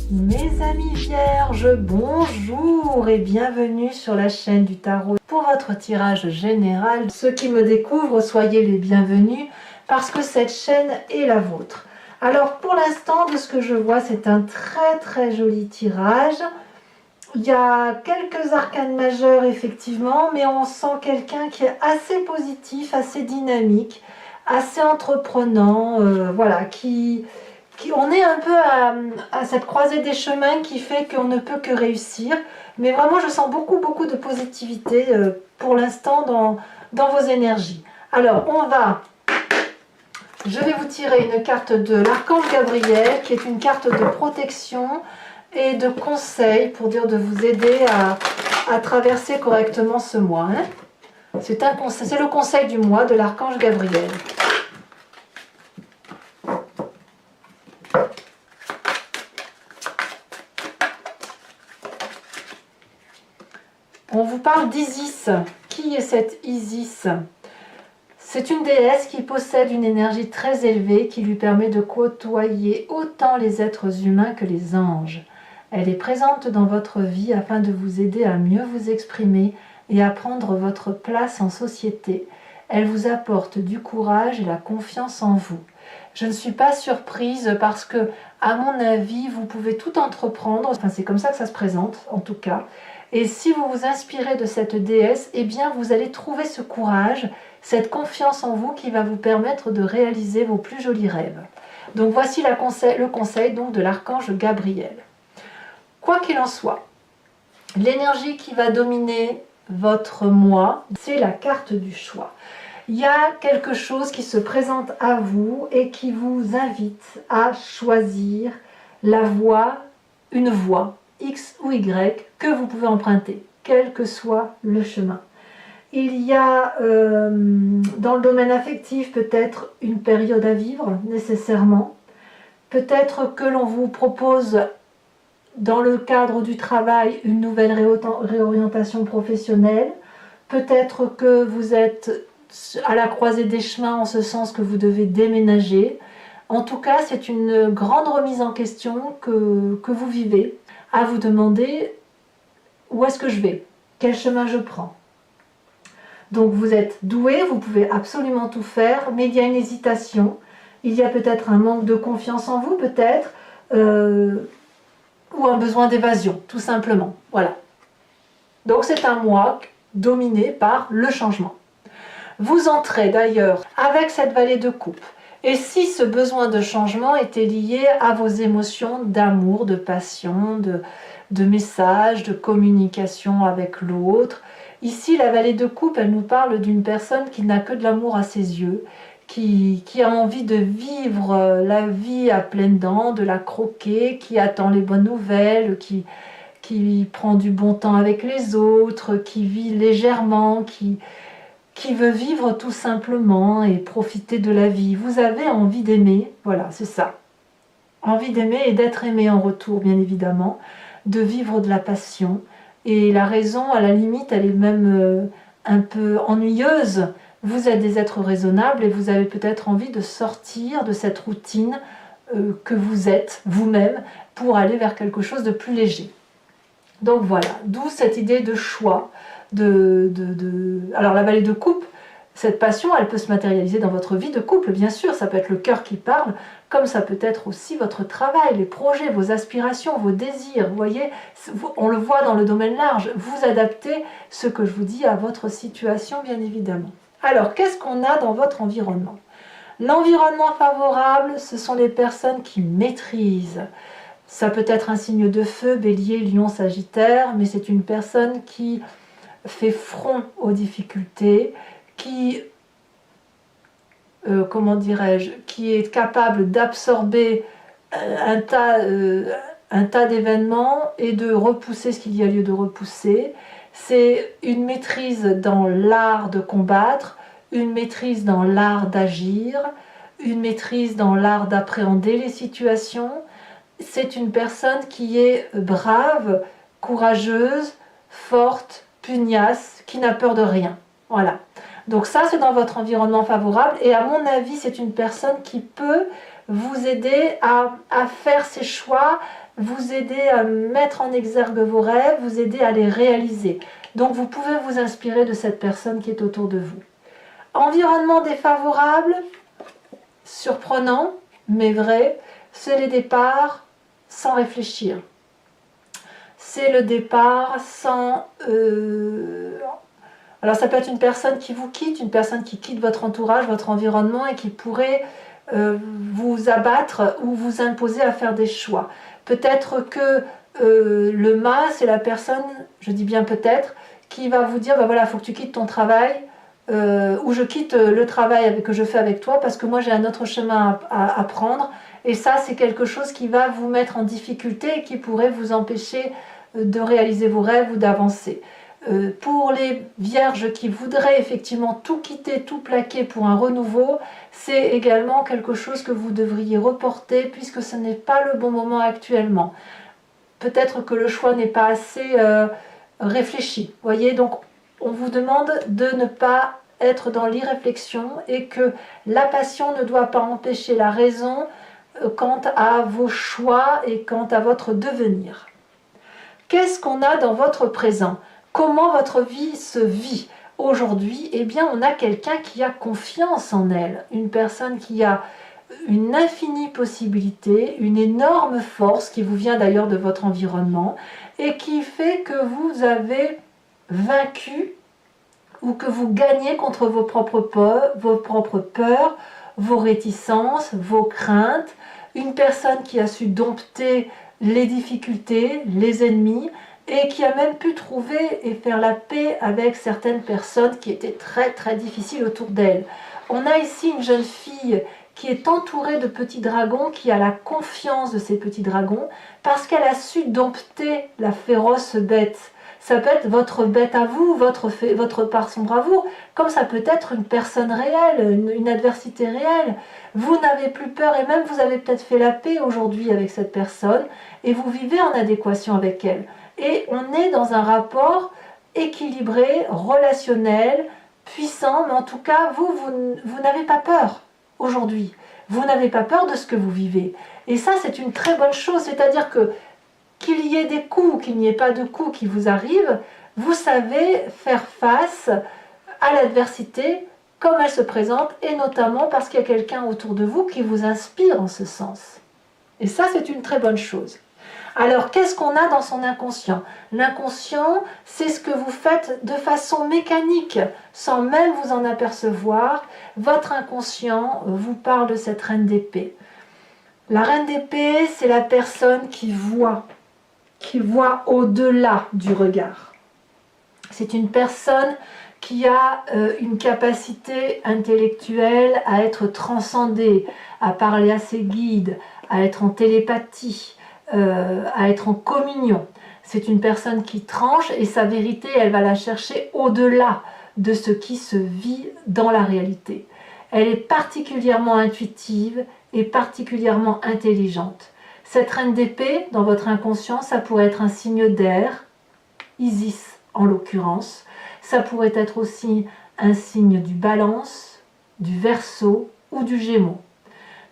Mes amis vierges, bonjour et bienvenue sur la chaîne du tarot. Pour votre tirage général, ceux qui me découvrent, soyez les bienvenus parce que cette chaîne est la vôtre. Alors pour l'instant, de ce que je vois, c'est un très joli tirage. Il y a quelques arcanes majeurs effectivement, mais on sent quelqu'un qui est assez positif, assez dynamique, assez entreprenant, voilà, on est un peu à cette croisée des chemins qui fait qu'on ne peut que réussir. Mais vraiment, je sens beaucoup de positivité pour l'instant dans vos énergies. Alors, je vais vous tirer une carte de l'archange Gabriel, qui est une carte de protection et de conseil pour dire de vous aider à traverser correctement ce mois. Hein. C'est le conseil du mois de l'archange Gabriel. On vous parle d'Isis. Qui est cette Isis? C'est une déesse qui possède une énergie très élevée qui lui permet de côtoyer autant les êtres humains que les anges. Elle est présente dans votre vie afin de vous aider à mieux vous exprimer et à prendre votre place en société. Elle vous apporte du courage et la confiance en vous. Je ne suis pas surprise parce que, à mon avis, vous pouvez tout entreprendre. Enfin, c'est comme ça que ça se présente, en tout cas. Et si vous vous inspirez de cette déesse, eh bien vous allez trouver ce courage, cette confiance en vous qui va vous permettre de réaliser vos plus jolis rêves. Donc voici le conseil donc, de l'archange Gabriel. Quoi qu'il en soit, l'énergie qui va dominer votre mois, c'est la carte du choix. Il y a quelque chose qui se présente à vous et qui vous invite à choisir la voie, une voie, X ou Y, que vous pouvez emprunter, quel que soit le chemin. Il y a dans le domaine affectif peut-être une période à vivre nécessairement, peut-être que l'on vous propose dans le cadre du travail une nouvelle réorientation professionnelle, peut-être que vous êtes à la croisée des chemins en ce sens que vous devez déménager. En tout cas, c'est une grande remise en question que vous vivez, à vous demander où est-ce que je vais, quel chemin je prends. Donc vous êtes doué, vous pouvez absolument tout faire, mais il y a une hésitation, il y a peut-être un manque de confiance en vous, peut-être, ou un besoin d'évasion, tout simplement. Voilà. Donc c'est un mois dominé par le changement. Vous entrez d'ailleurs avec cette vallée de coupe. Et si ce besoin de changement était lié à vos émotions d'amour, de passion, de message, de communication avec l'autre, ici la vallée de coupe, elle nous parle d'une personne qui n'a que de l'amour à ses yeux, qui a envie de vivre la vie à pleines dents, de la croquer, qui attend les bonnes nouvelles, qui prend du bon temps avec les autres, qui vit légèrement, qui veut vivre tout simplement et profiter de la vie. Vous avez envie d'aimer, voilà, c'est ça. Envie d'aimer et d'être aimé en retour, bien évidemment, de vivre de la passion. Et la raison, à la limite, elle est même un peu ennuyeuse. Vous êtes des êtres raisonnables et vous avez peut-être envie de sortir de cette routine que vous êtes vous-même pour aller vers quelque chose de plus léger. Donc voilà, d'où cette idée de choix. Alors la vallée de coupe, cette passion, elle peut se matérialiser dans votre vie de couple, bien sûr, ça peut être le cœur qui parle, comme ça peut être aussi votre travail, les projets, vos aspirations, vos désirs, vous voyez, on le voit dans le domaine large, vous adaptez ce que je vous dis à votre situation, bien évidemment. Alors, qu'est-ce qu'on a dans votre environnement? L'environnement favorable, ce sont les personnes qui maîtrisent. Ça peut être un signe de feu, bélier, lion, sagittaire, mais c'est une personne qui fait front aux difficultés, qui, comment dirais-je, qui est capable d'absorber un tas d'événements et de repousser ce qu'il y a lieu de repousser. C'est une maîtrise dans l'art de combattre, une maîtrise dans l'art d'agir, une maîtrise dans l'art d'appréhender les situations. C'est une personne qui est brave, courageuse, forte, pugnace, qui n'a peur de rien. Voilà. Donc ça, c'est dans votre environnement favorable. Et à mon avis, c'est une personne qui peut vous aider à faire ses choix vous aider à mettre en exergue vos rêves, vous aider à les réaliser. Donc vous pouvez vous inspirer de cette personne qui est autour de vous. Environnement défavorable, surprenant, mais vrai, c'est les départs sans réfléchir. C'est le départ sans... Alors ça peut être une personne qui vous quitte, une personne qui quitte votre entourage, votre environnement et qui pourrait vous abattre ou vous imposer à faire des choix. Peut-être que le mât, c'est la personne, je dis bien peut-être, qui va vous dire, ben voilà, il faut que tu quittes ton travail, ou je quitte le travail que je fais avec toi parce que moi j'ai un autre chemin à prendre. Et ça, c'est quelque chose qui va vous mettre en difficulté et qui pourrait vous empêcher de réaliser vos rêves ou d'avancer. Pour les vierges qui voudraient effectivement tout quitter, tout plaquer pour un renouveau, c'est également quelque chose que vous devriez reporter puisque ce n'est pas le bon moment actuellement. Peut-être que le choix n'est pas assez réfléchi. Voyez, donc on vous demande de ne pas être dans l'irréflexion et que la passion ne doit pas empêcher la raison quant à vos choix et quant à votre devenir. Qu'est-ce qu'on a dans votre présent ? Comment votre vie se vit aujourd'hui? Eh bien, on a quelqu'un qui a confiance en elle, une personne qui a une infinie possibilité, une énorme force qui vous vient d'ailleurs de votre environnement et qui fait que vous avez vaincu ou que vous gagnez contre vos propres peurs, vos réticences, vos craintes. Une personne qui a su dompter les difficultés, les ennemis, et qui a même pu trouver et faire la paix avec certaines personnes qui étaient très très difficiles autour d'elle. On a ici une jeune fille qui est entourée de petits dragons, qui a la confiance de ces petits dragons, parce qu'elle a su dompter la féroce bête. Ça peut être votre bête à vous, votre part sombre à vous, comme ça peut être une personne réelle, une adversité réelle. Vous n'avez plus peur et même vous avez peut-être fait la paix aujourd'hui avec cette personne et vous vivez en adéquation avec elle. Et on est dans un rapport équilibré, relationnel, puissant, mais en tout cas, vous n'avez pas peur aujourd'hui. Vous n'avez pas peur de ce que vous vivez. Et ça, c'est une très bonne chose, c'est-à-dire que qu'il y ait des coups ou qu'il n'y ait pas de coups qui vous arrivent, vous savez faire face à l'adversité comme elle se présente, et notamment parce qu'il y a quelqu'un autour de vous qui vous inspire en ce sens. Et ça, c'est une très bonne chose. Alors, qu'est-ce qu'on a dans son inconscient? L'inconscient, c'est ce que vous faites de façon mécanique, sans même vous en apercevoir. Votre inconscient vous parle de cette reine d'épée. La reine d'épée, c'est la personne qui voit au-delà du regard. C'est une personne qui a une capacité intellectuelle à être transcendée, à parler à ses guides, à être en télépathie, à être en communion. C'est une personne qui tranche et sa vérité, elle va la chercher au-delà de ce qui se vit dans la réalité. Elle est particulièrement intuitive et particulièrement intelligente. Cette reine d'épée, dans votre inconscient, ça pourrait être un signe d'air, Isis en l'occurrence. Ça pourrait être aussi un signe du Balance, du Verseau ou du Gémeaux.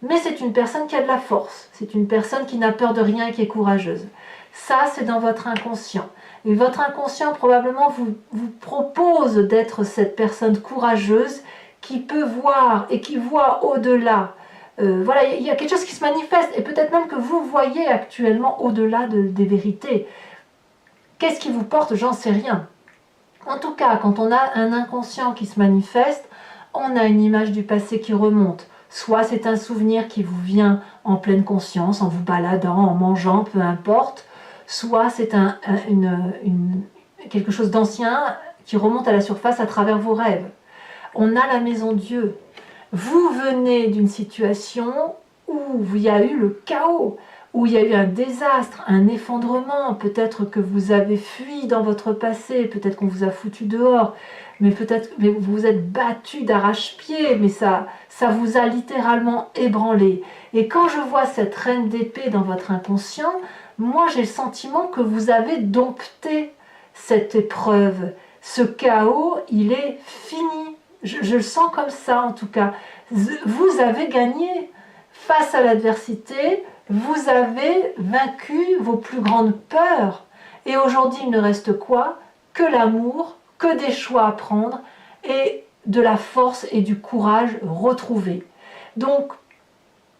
Mais c'est une personne qui a de la force, c'est une personne qui n'a peur de rien et qui est courageuse. Ça, c'est dans votre inconscient. Et votre inconscient probablement vous propose d'être cette personne courageuse qui peut voir et qui voit au-delà. Voilà, il y a quelque chose qui se manifeste et peut-être même que vous voyez actuellement au-delà des vérités. Qu'est-ce qui vous porte? J'en sais rien. En tout cas, quand on a un inconscient qui se manifeste, on a une image du passé qui remonte. Soit c'est un souvenir qui vous vient en pleine conscience, en vous baladant, en mangeant, peu importe. Soit c'est quelque chose d'ancien qui remonte à la surface à travers vos rêves. On a la maison Dieu. Vous venez d'une situation où il y a eu le chaos, où il y a eu un désastre, un effondrement. Peut-être que vous avez fui dans votre passé, peut-être qu'on vous a foutu dehors, mais peut-être que vous vous êtes battu d'arrache-pied, mais ça vous a littéralement ébranlé. Et quand je vois cette reine d'épée dans votre inconscient, moi j'ai le sentiment que vous avez dompté cette épreuve. Ce chaos, il est fini. Je le sens comme ça en tout cas. Vous avez gagné face à l'adversité. Vous avez vaincu vos plus grandes peurs. Et aujourd'hui, il ne reste quoi? Que l'amour, que des choix à prendre et de la force et du courage retrouvés. Donc,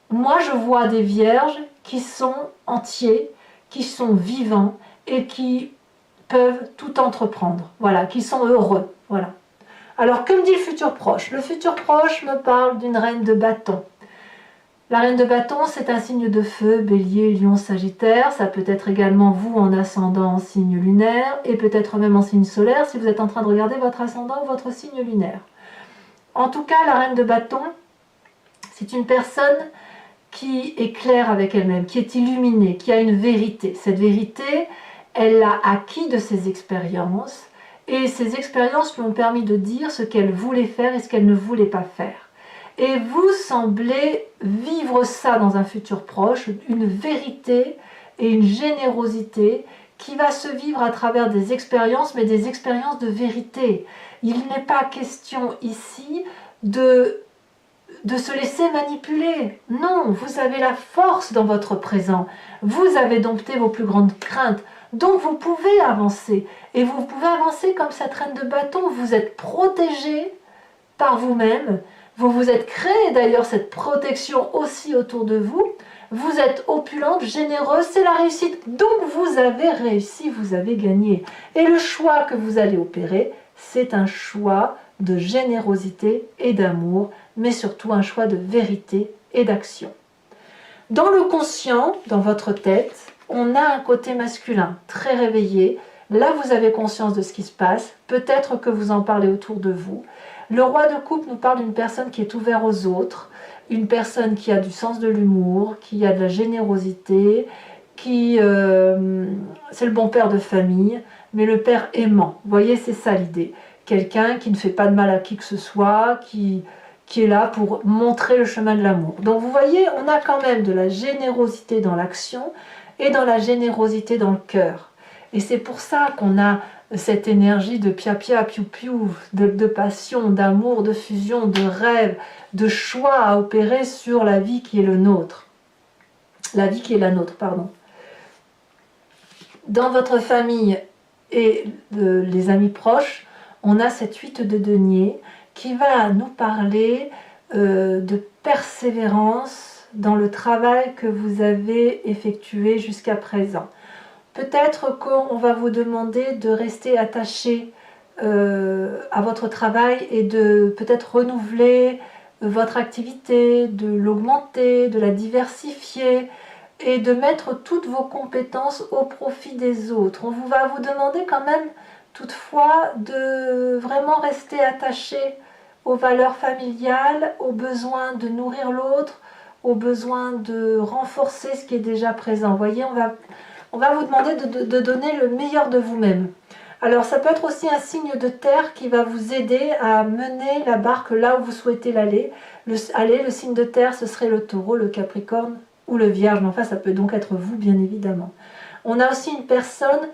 moi, je vois des vierges qui sont entiers, qui sont vivants et qui peuvent tout entreprendre. Voilà, qui sont heureux. Voilà. Alors, que me dit le futur proche? Le futur proche me parle d'une reine de bâton. La reine de bâton, c'est un signe de feu, bélier, lion, sagittaire. Ça peut être également vous en ascendant en signe lunaire et peut-être même en signe solaire si vous êtes en train de regarder votre ascendant ou votre signe lunaire. En tout cas, la reine de bâton, c'est une personne qui est claire avec elle-même, qui est illuminée, qui a une vérité. Cette vérité, elle l'a acquis de ses expériences et ces expériences lui ont permis de dire ce qu'elle voulait faire et ce qu'elle ne voulait pas faire. Et vous semblez vivre ça dans un futur proche, une vérité et une générosité qui va se vivre à travers des expériences, mais des expériences de vérité. Il n'est pas question ici de se laisser manipuler. Non, vous avez la force dans votre présent. Vous avez dompté vos plus grandes craintes. Donc vous pouvez avancer. Et vous pouvez avancer comme cette reine de bâton. Vous êtes protégé par vous-même. Vous vous êtes créé d'ailleurs cette protection aussi autour de vous. Vous êtes opulente, généreuse, c'est la réussite. Donc vous avez réussi, vous avez gagné. Et le choix que vous allez opérer, c'est un choix de générosité et d'amour, mais surtout un choix de vérité et d'action. Dans le conscient, dans votre tête, on a un côté masculin très réveillé. Là, vous avez conscience de ce qui se passe. Peut-être que vous en parlez autour de vous. Le roi de coupe nous parle d'une personne qui est ouverte aux autres, une personne qui a du sens de l'humour, qui a de la générosité, c'est le bon père de famille, mais le père aimant. Vous voyez, c'est ça l'idée. Quelqu'un qui ne fait pas de mal à qui que ce soit, qui est là pour montrer le chemin de l'amour. Donc vous voyez, on a quand même de la générosité dans l'action et dans la générosité dans le cœur. Et c'est pour ça qu'on a cette énergie de pia-pia, piou-piou, de passion, d'amour, de fusion, de rêve, de choix à opérer sur la vie qui est le nôtre. La vie qui est la nôtre, pardon. Dans votre famille et les amis proches, on a cette 8 de denier qui va nous parler de persévérance dans le travail que vous avez effectué jusqu'à présent. Peut-être qu'on va vous demander de rester attaché à votre travail et de peut-être renouveler votre activité, de l'augmenter, de la diversifier et de mettre toutes vos compétences au profit des autres. On va vous demander quand même toutefois de vraiment rester attaché aux valeurs familiales, aux besoins de nourrir l'autre, aux besoins de renforcer ce qui est déjà présent. Vous voyez, on va vous demander de donner le meilleur de vous-même. Alors ça peut être aussi un signe de terre qui va vous aider à mener la barque là où vous souhaitez l'aller. Le signe de terre, ce serait le taureau, le capricorne ou le vierge. Mais enfin, ça peut donc être vous, bien évidemment. On a aussi une personne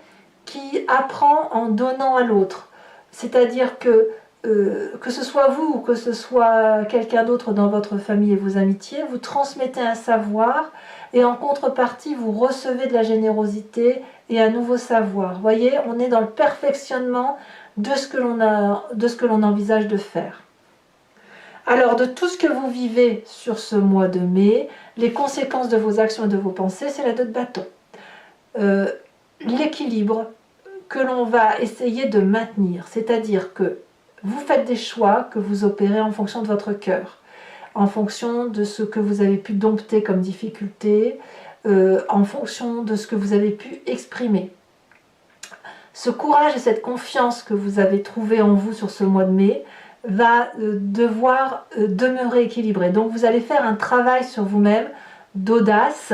qui apprend en donnant à l'autre. C'est-à-dire que ce soit vous ou que ce soit quelqu'un d'autre dans votre famille et vos amitiés, vous transmettez un savoir et en contrepartie, vous recevez de la générosité et un nouveau savoir. Vous voyez, on est dans le perfectionnement de ce que l'on envisage de faire. Alors, de tout ce que vous vivez sur ce mois de mai, les conséquences de vos actions et de vos pensées, c'est la 2 de bâton. L'équilibre que l'on va essayer de maintenir, c'est-à-dire que vous faites des choix que vous opérez en fonction de votre cœur, en fonction de ce que vous avez pu dompter comme difficulté, en fonction de ce que vous avez pu exprimer. Ce courage et cette confiance que vous avez trouvé en vous sur ce mois de mai va devoir demeurer équilibré. Donc vous allez faire un travail sur vous-même d'audace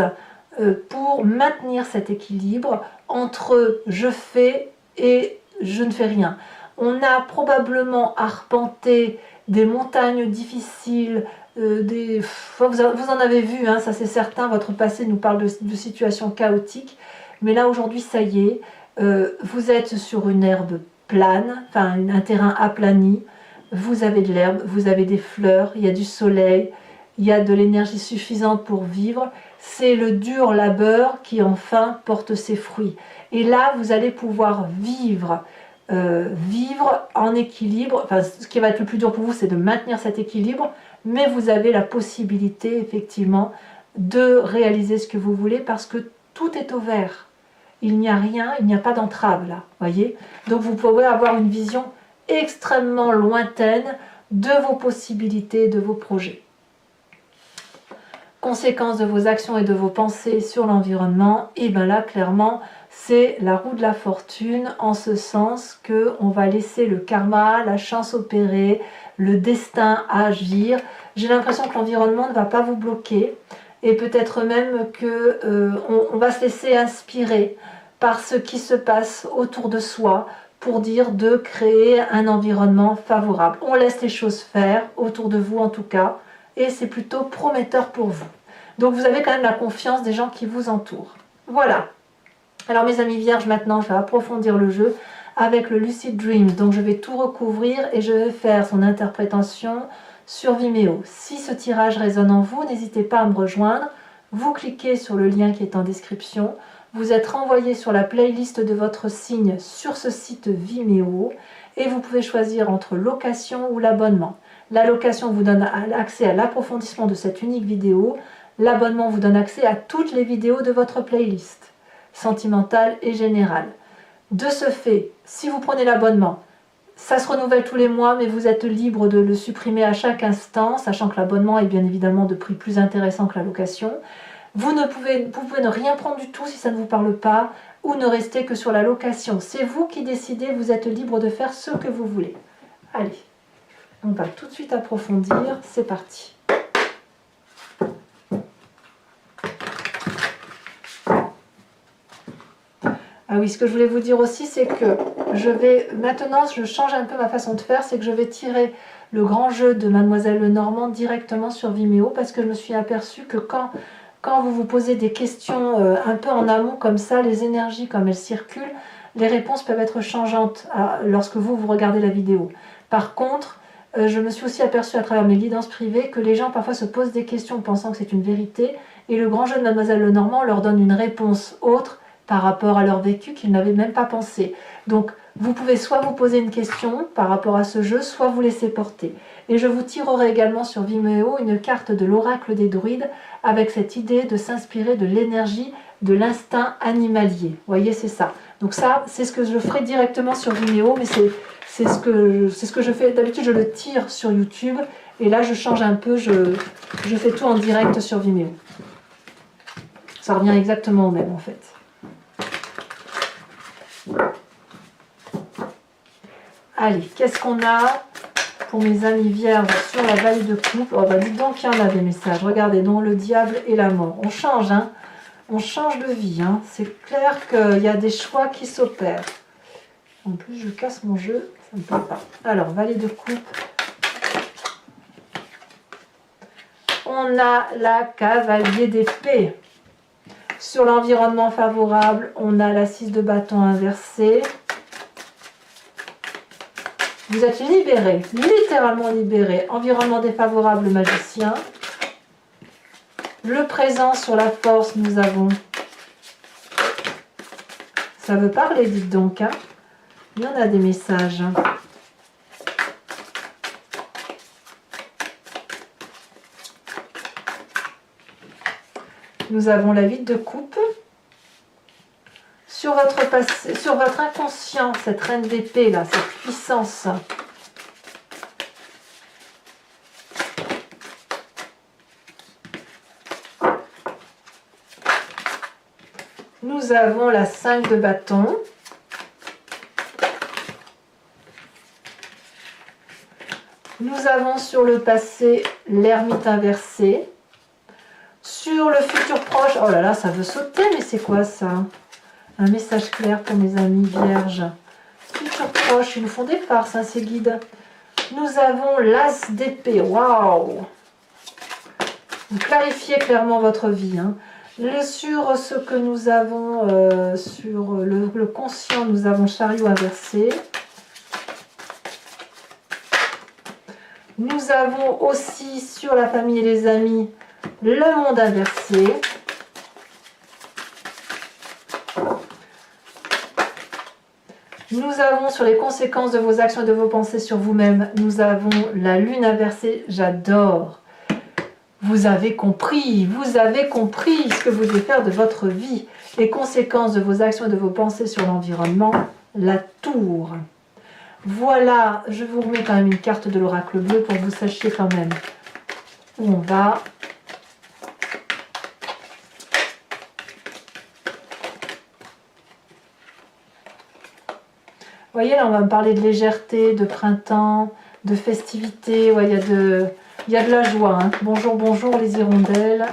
pour maintenir cet équilibre entre je fais et je ne fais rien. On a probablement arpenté des montagnes difficiles, vous en avez vu, hein, ça c'est certain, votre passé nous parle de situations chaotiques, mais là aujourd'hui ça y est, vous êtes sur une herbe plane, enfin un terrain aplani, vous avez de l'herbe, vous avez des fleurs, il y a du soleil, il y a de l'énergie suffisante pour vivre, c'est le dur labeur qui enfin porte ses fruits. Et là, vous allez pouvoir vivre en équilibre. Enfin, ce qui va être le plus dur pour vous, c'est de maintenir cet équilibre, mais vous avez la possibilité, effectivement, de réaliser ce que vous voulez parce que tout est au vert. Il n'y a rien, il n'y a pas d'entrave là, voyez. Donc vous pouvez avoir une vision extrêmement lointaine de vos possibilités, de vos projets. Conséquence de vos actions et de vos pensées sur l'environnement, et bien là, clairement, c'est la roue de la fortune, en ce sens qu'on va laisser le karma, la chance opérer, le destin agir. J'ai l'impression que l'environnement ne va pas vous bloquer, et peut-être même qu'on va se laisser inspirer par ce qui se passe autour de soi, pour dire de créer un environnement favorable. On laisse les choses faire, autour de vous en tout cas, et c'est plutôt prometteur pour vous. Donc vous avez quand même la confiance des gens qui vous entourent. Voilà. Alors mes amis vierges, maintenant je vais approfondir le jeu avec le Lucid Dream. Donc je vais tout recouvrir et je vais faire son interprétation sur Vimeo. Si ce tirage résonne en vous, n'hésitez pas à me rejoindre. Vous cliquez sur le lien qui est en description. Vous êtes renvoyé sur la playlist de votre signe sur ce site Vimeo et vous pouvez choisir entre location ou l'abonnement. La location vous donne accès à l'approfondissement de cette unique vidéo. L'abonnement vous donne accès à toutes les vidéos de votre playlist, sentimentale et générale. De ce fait, si vous prenez l'abonnement, ça se renouvelle tous les mois, mais vous êtes libre de le supprimer à chaque instant, sachant que l'abonnement est bien évidemment de prix plus intéressant que la location. Vous pouvez ne rien prendre du tout si ça ne vous parle pas, ou ne rester que sur la location. C'est vous qui décidez, vous êtes libre de faire ce que vous voulez. Allez. On va tout de suite approfondir, c'est parti. Ah oui, ce que je voulais vous dire aussi, c'est que maintenant, je change un peu ma façon de faire, c'est que je vais tirer le grand jeu de Mademoiselle Lenormand directement sur Vimeo, parce que je me suis aperçue que quand vous vous posez des questions un peu en amont comme ça, les énergies comme elles circulent, les réponses peuvent être changeantes lorsque vous regardez la vidéo. Par contre, je me suis aussi aperçue à travers mes guidances privées que les gens parfois se posent des questions pensant que c'est une vérité et le grand jeu de Mademoiselle Lenormand leur donne une réponse autre par rapport à leur vécu qu'ils n'avaient même pas pensé. Donc vous pouvez soit vous poser une question par rapport à ce jeu, soit vous laisser porter. Et je vous tirerai également sur Vimeo une carte de l'oracle des druides avec cette idée de s'inspirer de l'énergie de l'instinct animalier. Vous voyez, c'est ça. Donc ça, c'est ce que je ferai directement sur Vimeo, mais c'est ce que je fais. D'habitude, je le tire sur YouTube. Et là, je change un peu. Je fais tout en direct sur Vimeo. Ça revient exactement au même, en fait. Allez, qu'est-ce qu'on a pour mes amis vierges sur la vallée de coupe? Oh, bah, dites donc qu'il y en a des messages. Regardez, non, le diable et la mort. On change, hein. On change de vie, hein. C'est clair qu'il y a des choix qui s'opèrent. En plus, je casse mon jeu. Ça ne me plaît pas. Alors, vallée de coupe. On a la cavalier d'épée. Sur l'environnement favorable, on a la 6 de bâton inversée. Vous êtes libéré, littéralement libéré. Environnement défavorable, le magicien. Le présent sur la force, nous avons... Ça veut parler, dites donc, hein. Il y en a des messages. Nous avons la 8 de coupe. Sur votre passé, sur votre inconscient, cette reine d'épée là, cette puissance. Nous avons la 5 de bâton. Nous avons sur le passé l'ermite inversé. Sur le futur proche, oh là là, ça veut sauter, mais c'est quoi ça? Un message clair pour mes amis vierges. Futur proche, ils nous font des farces, hein, ces guides. Nous avons l'as d'épée. Waouh! Vous clarifiez clairement votre vie. Hein. Sur ce que nous avons, sur le conscient, nous avons chariot inversé. Nous avons aussi sur la famille et les amis, le monde inversé. Nous avons sur les conséquences de vos actions et de vos pensées sur vous-même, nous avons la lune inversée, j'adore. Vous avez compris ce que vous devez faire de votre vie. Les conséquences de vos actions et de vos pensées sur l'environnement, la tour. Voilà, je vous remets quand même une carte de l'oracle bleu pour que vous sachiez quand même où on va. Vous voyez, là, on va me parler de légèreté, de printemps, de festivité. Ouais, il y a de la joie. Hein. Bonjour, bonjour les hirondelles.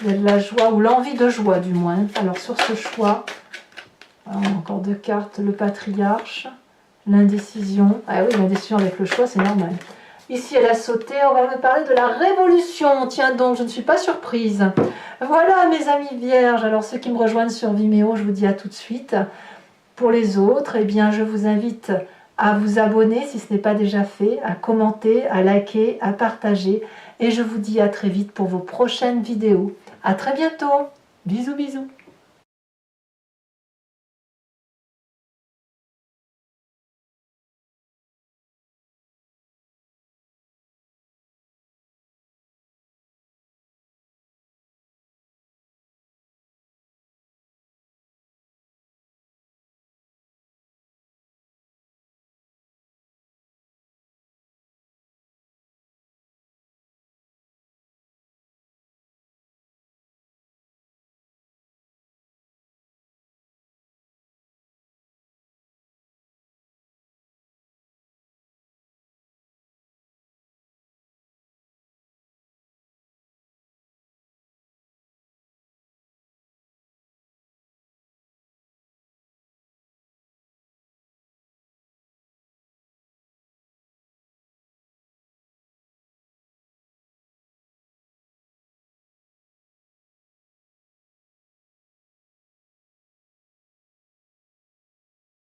Il y a de la joie, ou l'envie de joie du moins. Alors sur ce choix, encore deux cartes. Le patriarche, l'indécision. Ah oui, l'indécision avec le choix, c'est normal. Ici, elle a sauté. On va me parler de la révolution. Tiens donc, je ne suis pas surprise. Voilà mes amis vierges. Alors ceux qui me rejoignent sur Vimeo, je vous dis à tout de suite. Pour les autres, eh bien, je vous invite à vous abonner si ce n'est pas déjà fait, à commenter, à liker, à partager. Et je vous dis à très vite pour vos prochaines vidéos. À très bientôt. Bisous, bisous.